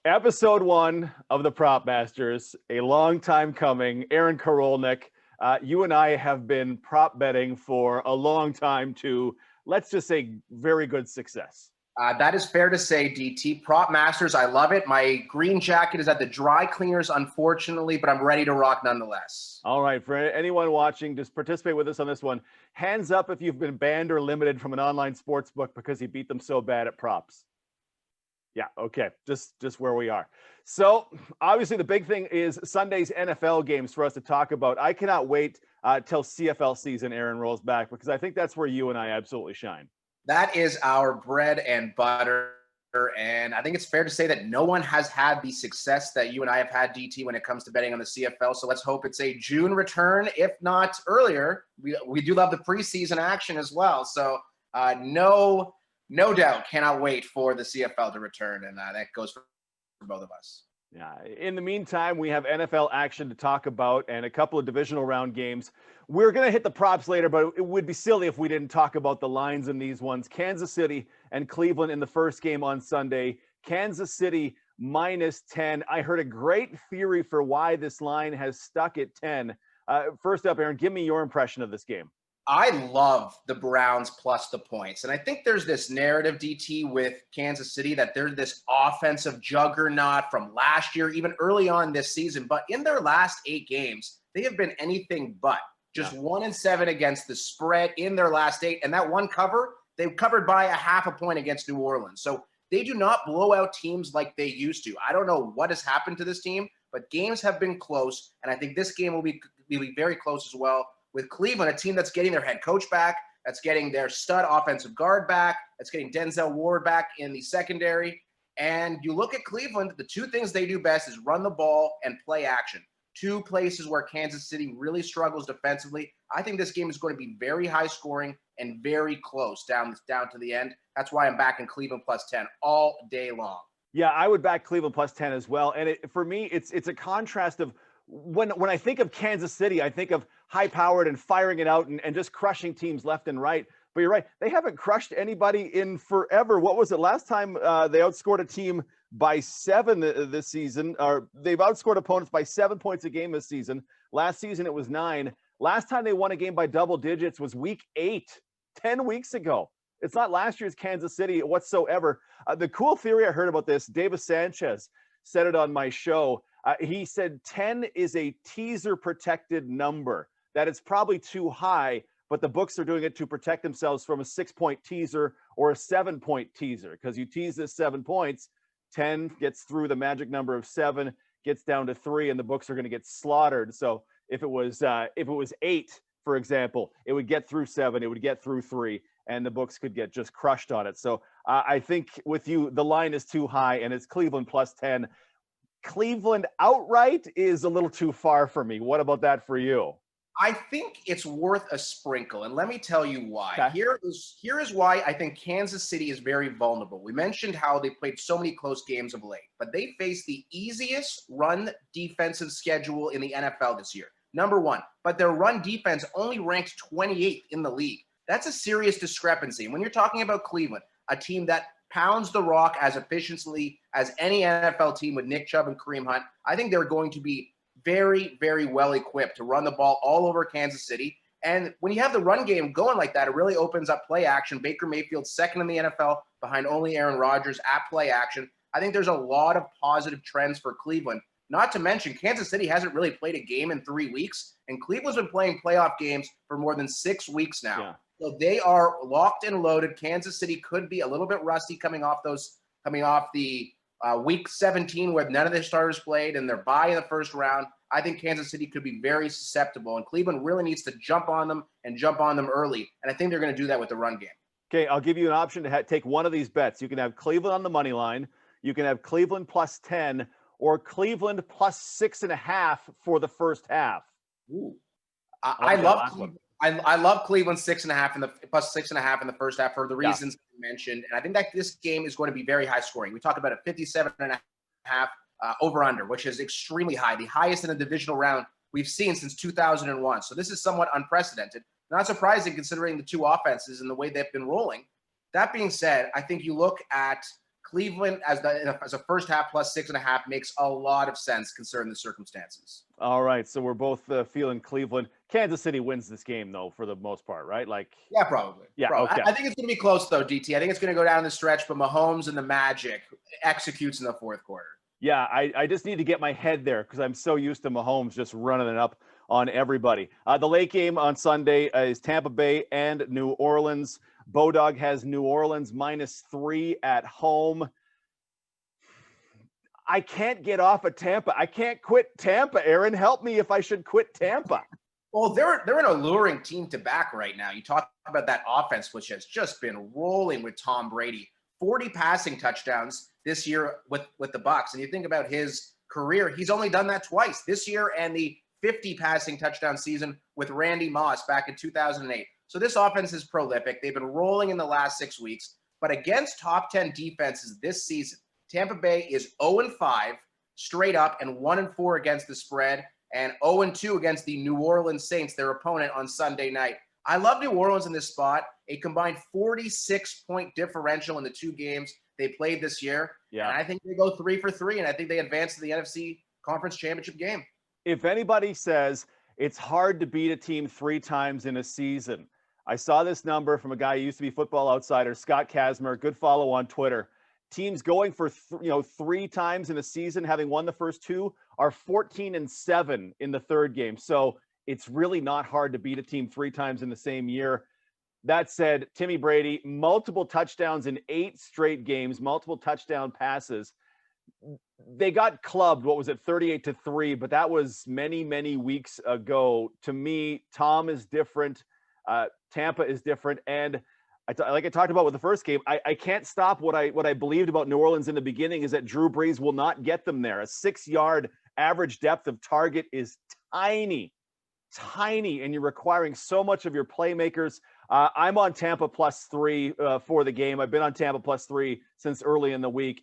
Episode 1 of the Prop Masters, a long time coming. Aaron Korolnek, you and I have been prop betting for a long time to, let's just say, very good success. That is fair to say, DT. Prop Masters, I love it. My green jacket is at the dry cleaners, unfortunately, but I'm ready to rock nonetheless. All right, for anyone watching, just participate with us on this one. Hands up if you've been banned or limited from an online sports book because you beat them so bad at props. Yeah, okay, just where we are. So obviously the big thing is Sunday's NFL games for us to talk about. I cannot wait till CFL season, Aaron, rolls back, because I think that's where you and I absolutely shine. That is our bread and butter. And I think it's fair to say that no one has had the success that you and I have had, DT, when it comes to betting on the CFL. So let's hope it's a June return, if not earlier. We do love the preseason action as well. So no doubt cannot wait for the CFL to return. And that goes for both of us. Yeah. In the meantime, we have NFL action to talk about and a couple of divisional round games. We're going to hit the props later, but it would be silly if we didn't talk about the lines in these ones. Kansas City and Cleveland in the first game on Sunday. Kansas City -10. I heard a great theory for why this line has stuck at 10. First up, Aaron, give me your impression of this game. I love the Browns plus the points. And I think there's this narrative, DT, with Kansas City that they're this offensive juggernaut from last year, even early on this season. But in their last 8 games, they have been anything but. Just 1-7 against the spread in their last 8. And that one cover, they covered by 0.5 point against New Orleans. So they do not blow out teams like they used to. I don't know what has happened to this team, but games have been close. And I think this game will be very close as well. With Cleveland, a team that's getting their head coach back, that's getting their stud offensive guard back, that's getting Denzel Ward back in the secondary. And you look at Cleveland, the two things they do best is run the ball and play action. Two places where Kansas City really struggles defensively. I think this game is going to be very high scoring and very close down to the end. That's why I'm backing Cleveland plus 10 all day long. Yeah, I would back Cleveland plus 10 as well. And for me, it's a contrast of when I think of Kansas City, I think of high-powered and firing it out and just crushing teams left and right. But you're right, they haven't crushed anybody in forever. What was it? Last time they outscored a team by 7 this season, or they've outscored opponents by 7 points a game this season. Last season it was 9. Last time they won a game by double digits was week 8, 10 weeks ago. It's not last year's Kansas City whatsoever. The cool theory I heard about this, Davis Sanchez said it on my show. He said 10 is a teaser protected number, that it's probably too high, but the books are doing it to protect themselves from a 6-point teaser or a 7-point teaser, because you tease this 7 points, 10 gets through the magic number of 7, gets down to 3, and the books are going to get slaughtered. So if it was 8, for example, it would get through 7, it would get through 3, and the books could get just crushed on it. So I think with you, the line is too high, and it's Cleveland plus 10. Cleveland outright is a little too far for me. What about that for you? I think it's worth a sprinkle, and let me tell you why. Okay. Here is why I think Kansas City is very vulnerable. We mentioned how they played so many close games of late, but they face the easiest run defensive schedule in the NFL this year. Number 1, but their run defense only ranked 28th in the league. That's a serious discrepancy. And when you're talking about Cleveland, a team that pounds the rock as efficiently as any NFL team with Nick Chubb and Kareem Hunt, I think they're going to be very, very well equipped to run the ball all over Kansas City. And when you have the run game going like that, it really opens up play action. Baker Mayfield, second in the NFL, behind only Aaron Rodgers at play action. I think there's a lot of positive trends for Cleveland. Not to mention, Kansas City hasn't really played a game in 3 weeks, and Cleveland's been playing playoff games for more than 6 weeks now. Yeah. So they are locked and loaded. Kansas City could be a little bit rusty coming off the week 17 where none of their starters played and they're bye in the first round. I think Kansas City could be very susceptible, and Cleveland really needs to jump on them and jump on them early. And I think they're going to do that with the run game. Okay, I'll give you an option to take one of these bets. You can have Cleveland on the money line. You can have Cleveland plus 10 or Cleveland plus 6.5 for the first half. Ooh. I love Cleveland 6.5 in the plus 6.5 in the first half for the reasons you mentioned. And I think that this game is going to be very high scoring. We talk about a 57.5 over under, which is extremely high, the highest in a divisional round we've seen since 2001. So this is somewhat unprecedented. Not surprising considering the two offenses and the way they've been rolling. That being said, I think you look at Cleveland as a first half plus 6.5 makes a lot of sense considering the circumstances. All right, so we're both feeling Cleveland. Kansas City wins this game, though, for the most part, right? Like, yeah, probably. Yeah, probably. okay. I think it's going to be close, though, DT. I think it's going to go down the stretch, but Mahomes and the Magic executes in the fourth quarter. Yeah, I just need to get my head there because I'm so used to Mahomes just running it up on everybody. The late game on Sunday is Tampa Bay and New Orleans. Bodog has New Orleans -3 at home. I can't get off of Tampa. I can't quit Tampa. Aaron, help me if I should quit Tampa. Well, they're an alluring team to back right now. You talk about that offense, which has just been rolling with Tom Brady. 40 passing touchdowns this year with the Bucs. And you think about his career, he's only done that twice, this year and the 50 passing touchdown season with Randy Moss back in 2008. So this offense is prolific. They've been rolling in the last 6 weeks. But against top 10 defenses this season, Tampa Bay is 0-5 straight up and 1-4 against the spread and 0-2 against the New Orleans Saints, their opponent on Sunday night. I love New Orleans in this spot. A combined 46-point differential in the 2 games they played this year. Yeah. And I think they go 3 for 3, and I think they advance to the NFC Conference Championship game. If anybody says it's hard to beat a team 3 times in a season, I saw this number from a guy who used to be Football Outsider, Scott Kasmer, good follow on Twitter. Teams going for 3 times in a season, having won the first 2, are 14-7 in the 3rd game. So it's really not hard to beat a team 3 times in the same year. That said, Timmy Brady, multiple touchdowns in 8 straight games, multiple touchdown passes. They got clubbed, 38-3, but that was many, many weeks ago. To me, Tom is different. Tampa is different. And like I talked about with the first game, I can't stop what I believed about New Orleans in the beginning is that Drew Brees will not get them there. A 6-yard average depth of target is tiny, and you're requiring so much of your playmakers. I'm on Tampa +3 for the game. I've been on Tampa +3 since early in the week.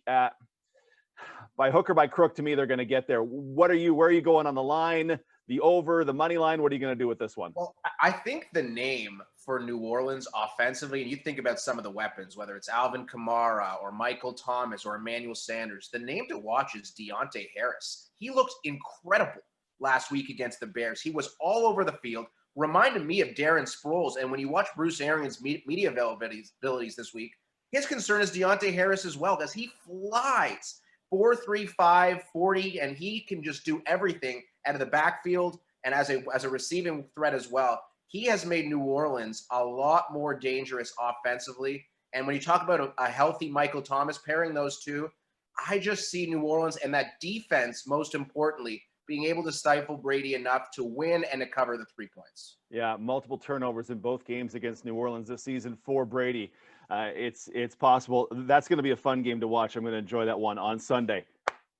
By hook or by crook, to me, they're going to get there. Where are you going on the line, the over, the money line? What are you going to do with this one? Well, I think the name for New Orleans offensively, and you think about some of the weapons, whether it's Alvin Kamara or Michael Thomas or Emmanuel Sanders, the name to watch is Deontay Harris. He looked incredible last week against the Bears. He was all over the field, reminded me of Darren Sproles. And when you watch Bruce Arians' media availabilities this week, his concern is Deontay Harris as well, because he flies 4.35, 40, and he can just do everything out of the backfield and as a receiving threat as well. He has made New Orleans a lot more dangerous offensively. And when you talk about a healthy Michael Thomas, pairing those two, I just see New Orleans and that defense, most importantly, being able to stifle Brady enough to win and to cover the 3 points. Yeah, multiple turnovers in both games against New Orleans this season for Brady. It's possible. That's going to be a fun game to watch. I'm going to enjoy that one on Sunday.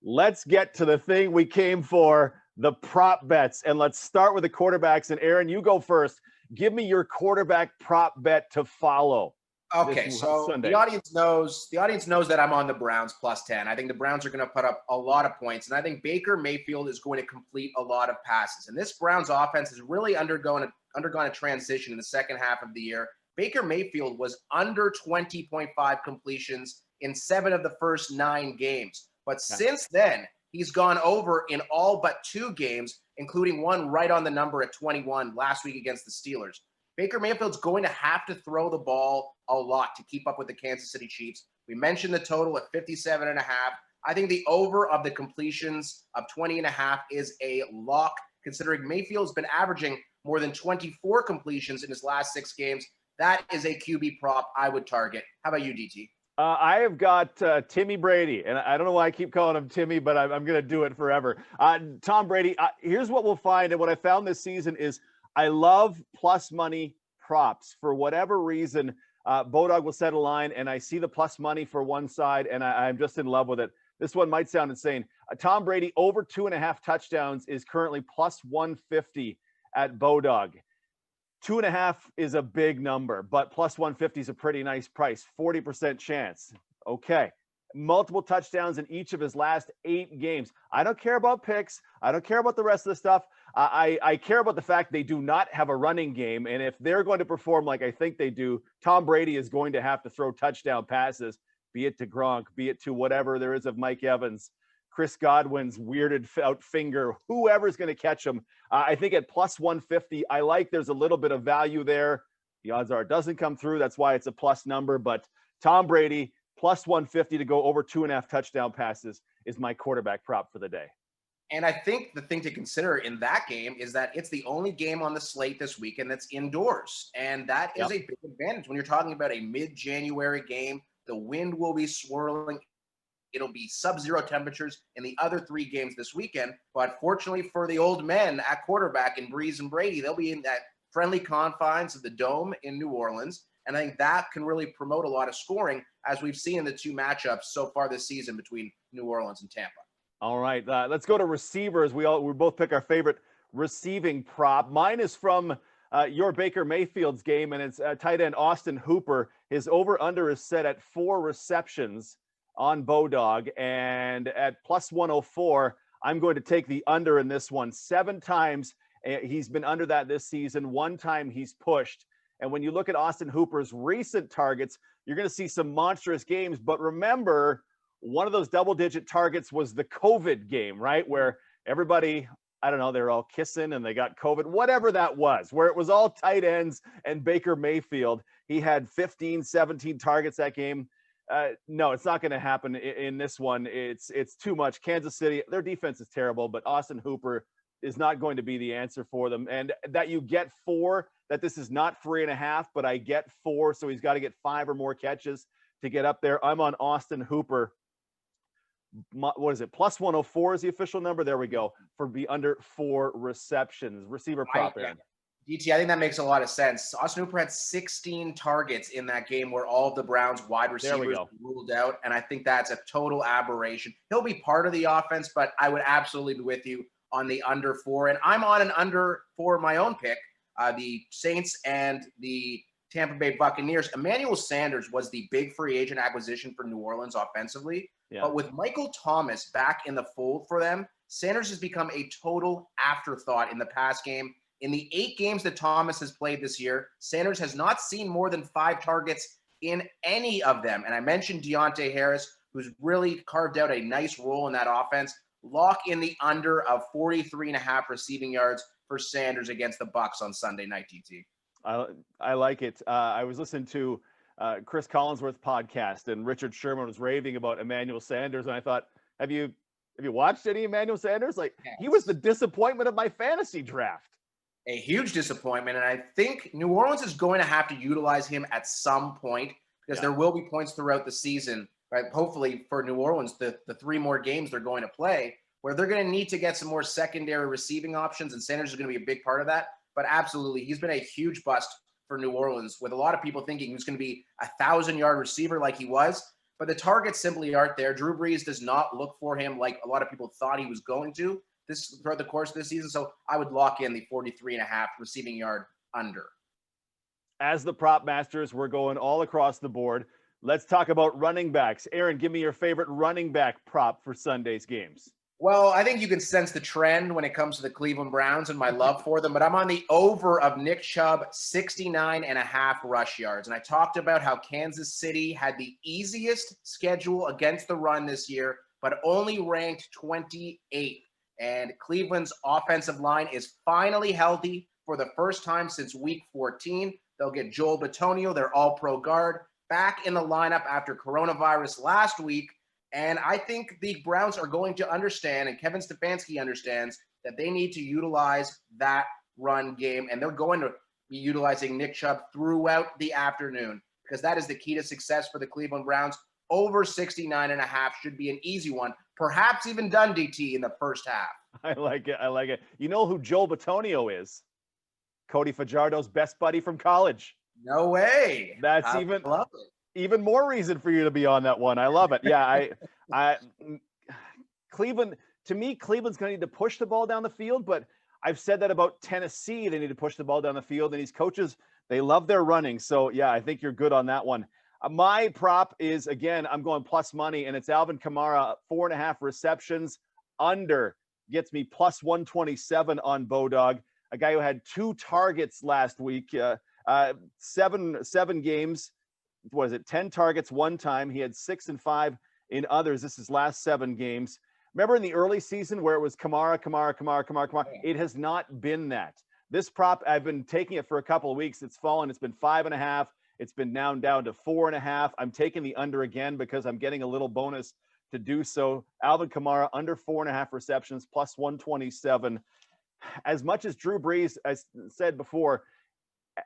Let's get to the thing we came for, the prop bets. And let's start with the quarterbacks. And Aaron, you go first. Give me your quarterback prop bet to follow. Okay, so Sunday. the audience knows that I'm on the Browns +10. I think the Browns are going to put up a lot of points, and I think Baker Mayfield is going to complete a lot of passes. And this Browns offense has really undergone a transition in the second half of the year. Baker Mayfield was under 20.5 completions in 7 of the first 9 games. But since then, he's gone over in all but 2 games, including one right on the number at 21 last week against the Steelers. Baker Mayfield's going to have to throw the ball a lot to keep up with the Kansas City Chiefs. We mentioned the total at 57.5. I think the over of the completions of 20.5 is a lock, considering Mayfield's been averaging more than 24 completions in his last 6 games. That is a QB prop I would target. How about you, DT? I have got Timmy Brady, and I don't know why I keep calling him Timmy, but I'm going to do it forever. Tom Brady, here's what we'll find, and what I found this season is I love plus money props. For whatever reason, Bodog will set a line, and I see the plus money for one side, and I'm just in love with it. This one might sound insane. Tom Brady over 2.5 touchdowns is currently plus 150 at Bodog. 2.5 is a big number, but plus 150 is a pretty nice price. 40% chance. Okay. Multiple touchdowns in each of his last 8 games. I don't care about picks. I don't care about the rest of the stuff. I care about the fact they do not have a running game. And if they're going to perform like I think they do, Tom Brady is going to have to throw touchdown passes be it to Gronk, be it to whatever there is of Mike Evans, Chris Godwin's weirded out finger, whoever's going to catch him. I think at plus 150, I like there's a little bit of value there. The odds are it doesn't come through. That's why it's a plus number. But Tom Brady, plus 150 to go over 2.5 touchdown passes is my quarterback prop for the day. And I think the thing to consider in that game is that it's the only game on the slate this weekend that's indoors. And that is a big advantage when you're talking about a mid-January game. The wind will be swirling. It'll be sub-zero temperatures in the other 3 games this weekend. But fortunately for the old men at quarterback in Breeze and Brady, they'll be in that friendly confines of the Dome in New Orleans. And I think that can really promote a lot of scoring, as we've seen in the 2 matchups so far this season between New Orleans and Tampa. All right, let's go to receivers. We both pick our favorite receiving prop. Mine is from your Baker Mayfield's game, and it's tight end Austin Hooper. His over-under is set at 4 receptions on Bodog, and at plus 104, I'm going to take the under in this one. 7 times he's been under that this season. 1 time he's pushed. And when you look at Austin Hooper's recent targets, you're going to see some monstrous games. But remember, one of those double-digit targets was the COVID game, right? Where everybody, I don't know, they're all kissing and they got COVID, whatever that was, where it was all tight ends and Baker Mayfield. He had 15, 17 targets that game. No, it's not going to happen in this one. It's too much. Kansas City, their defense is terrible, but Austin Hooper is not going to be the answer for them. And that you get 4, that this is not 3.5, but I get 4, so he's got to get 5 or more catches to get up there. I'm on Austin Hooper. What is it? Plus 104 is the official number. There we go. For the under 4 receptions. Receiver prop, Aaron. DT, I think that makes a lot of sense. Austin Hooper had 16 targets in that game where all of the Browns wide receivers ruled out, and I think that's a total aberration. He'll be part of the offense, but I would absolutely be with you on the under 4. And I'm on an under for my own pick, the Saints and the Tampa Bay Buccaneers. Emmanuel Sanders was the big free agent acquisition for New Orleans offensively. Yeah. But with Michael Thomas back in the fold for them, Sanders has become a total afterthought in the pass game. In the 8 games that Thomas has played this year, Sanders has not seen more than 5 targets in any of them. And I mentioned Deontay Harris, who's really carved out a nice role in that offense. Lock in the under of 43.5 receiving yards for Sanders against the Bucs on Sunday night, DT. I like it. I was listening to Chris Collinsworth podcast, and Richard Sherman was raving about Emmanuel Sanders, and I thought, have you watched any Emmanuel Sanders? Like, yes. He was the disappointment of my fantasy draft. A huge disappointment, and I think New Orleans is going to have to utilize him at some point, because there will be points throughout the season, right? Hopefully for New Orleans, the 3 more games they're going to play, where they're going to need to get some more secondary receiving options, and Sanders is going to be a big part of that. But absolutely, he's been a huge bust for New Orleans, with a lot of people thinking he was going to be a 1,000-yard receiver like he was. But the targets simply aren't there. Drew Brees does not look for him like a lot of people thought he was going to throughout the course of this season. So I would lock in the 43.5 receiving yard under. As the prop masters, we're going all across the board. Let's talk about running backs. Aaron, give me your favorite running back prop for Sunday's games. Well, I think you can sense the trend when it comes to the Cleveland Browns and my love for them, but I'm on the over of Nick Chubb, 69.5 rush yards. And I talked about how Kansas City had the easiest schedule against the run this year, but only ranked 28th. And Cleveland's offensive line is finally healthy for the first time since week 14. They'll get Joel Bitonio, their all-pro guard, back in the lineup after coronavirus last week. And I think the Browns are going to understand, and Kevin Stefanski understands, that they need to utilize that run game. And they're going to be utilizing Nick Chubb throughout the afternoon, because that is the key to success for the Cleveland Browns. Over 69.5 should be an easy one, perhaps even done, DT, in the first half. I like it. I like it. You know who Joel Bitonio is? Cody Fajardo's best buddy from college. No way. That's even more reason for you to be on that one. I love it. Yeah, Cleveland, to me, Cleveland's going to need to push the ball down the field, but I've said that about Tennessee. They need to push the ball down the field, and these coaches, they love their running. So, yeah, I think you're good on that one. My prop is, again, I'm going plus money, and it's Alvin Kamara, 4.5 receptions. Under gets me plus 127 on Bodog, a guy who had 2 targets last week, seven games. what is it, 10 targets one time. He had 6 and 5 in others. This is last 7 games. Remember in the early season where it was Kamara? It has not been that. This prop, I've been taking it for a couple of weeks. It's fallen. It's been 5.5. It's been now down to 4.5. I'm taking the under again because I'm getting a little bonus to do so. Alvin Kamara under 4.5 receptions plus 127. As much as Drew Brees, as said before,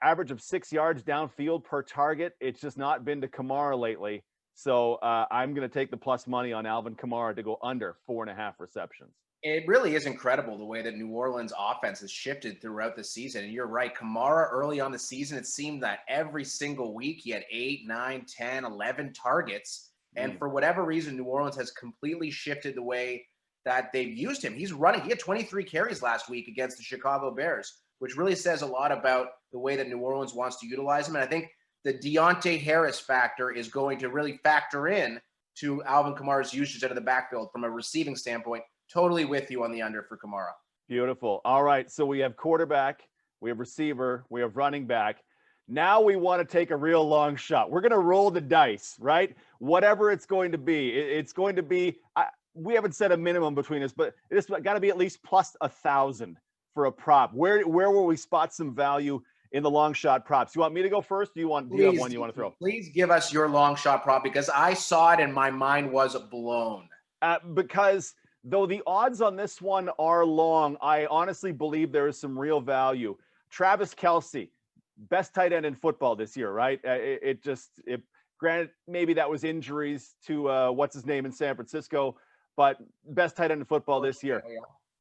average of 6 yards downfield per target, it's just not been to Kamara lately. So I'm going to take the plus money on Alvin Kamara to go under 4.5 receptions. It really is incredible the way that New Orleans offense has shifted throughout the season. And you're right, Kamara early on the season, it seemed that every single week he had 8, 9, 10, 11 targets. And for whatever reason, New Orleans has completely shifted the way that they've used him. He's running. He had 23 carries last week against the Chicago Bears, which really says a lot about the way that New Orleans wants to utilize him. And I think the Deontay Harris factor is going to really factor in to Alvin Kamara's usage out of the backfield from a receiving standpoint. Totally with you on the under for Kamara. Beautiful. All right. So we have quarterback, we have receiver, we have running back. Now we want to take a real long shot. We're going to roll the dice, right? Whatever it's going to be. It's going to be, we haven't set a minimum between us, but it's got to be at least plus 1,000 for a prop. Where will we spot some value in the long shot props? You want me to go first? Do you have one you want to throw? Please give us your long shot prop because I saw it and my mind was blown. Because though the odds on this one are long, I honestly believe there is some real value. Travis Kelce, best tight end in football this year, right? Granted, maybe that was injuries to what's his name in San Francisco, but best tight end in football this year.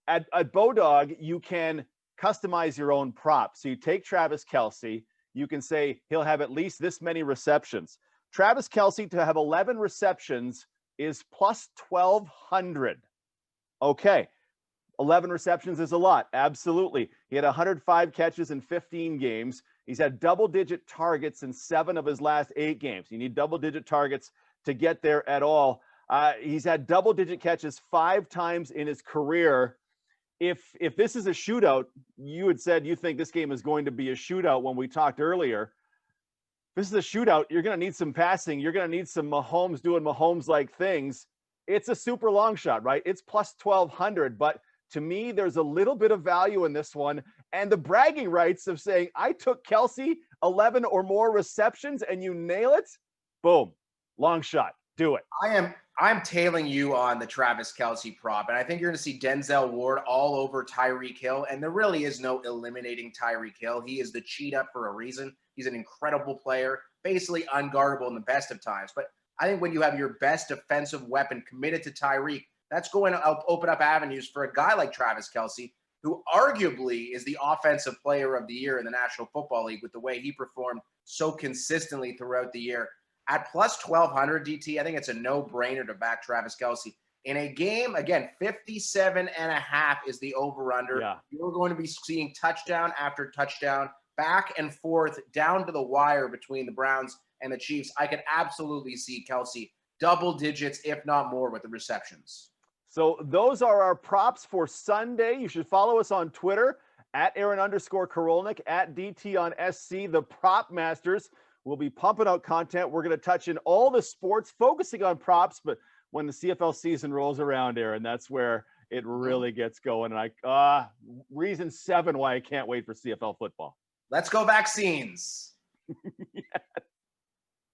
At Bodog, you can customize your own prop. So you take Travis Kelce, you can say he'll have at least this many receptions. Travis Kelce to have 11 receptions is plus 1,200. Okay, 11 receptions is a lot. Absolutely. He had 105 catches in 15 games. He's had double-digit targets in 7 of his last 8 games. You need double-digit targets to get there at all. He's had double-digit catches 5 times in his career. If this is a shootout, you had said you think this game is going to be a shootout when we talked earlier. If this is a shootout, you're going to need some passing. You're going to need some Mahomes doing Mahomes-like things. It's a super long shot, right? It's plus 1,200, but to me, there's a little bit of value in this one. And the bragging rights of saying, I took Kelce 11 or more receptions and you nail it, boom, long shot, do it. I'm tailing you on the Travis Kelce prop, and I think you're going to see Denzel Ward all over Tyreek Hill, and there really is no eliminating Tyreek Hill. He is the cheat up for a reason. He's an incredible player, basically unguardable in the best of times. But I think when you have your best defensive weapon committed to Tyreek, that's going to open up avenues for a guy like Travis Kelce, who arguably is the offensive player of the year in the National Football League with the way he performed so consistently throughout the year. At plus 1,200 DT, I think it's a no-brainer to back Travis Kelce. In a game, again, 57.5 is the over-under. Yeah. You're going to be seeing touchdown after touchdown, back and forth, down to the wire between the Browns and the Chiefs. I could absolutely see Kelce double digits, if not more, with the receptions. So those are our props for Sunday. You should follow us on Twitter at Aaron_Korolnek, at DT on SC, the Prop Masters. We'll be pumping out content. We're going to touch in all the sports, focusing on props, but when the CFL season rolls around, Aaron, that's where it really gets going. And reason 7 why I can't wait for CFL football. Let's go vaccines. Yeah.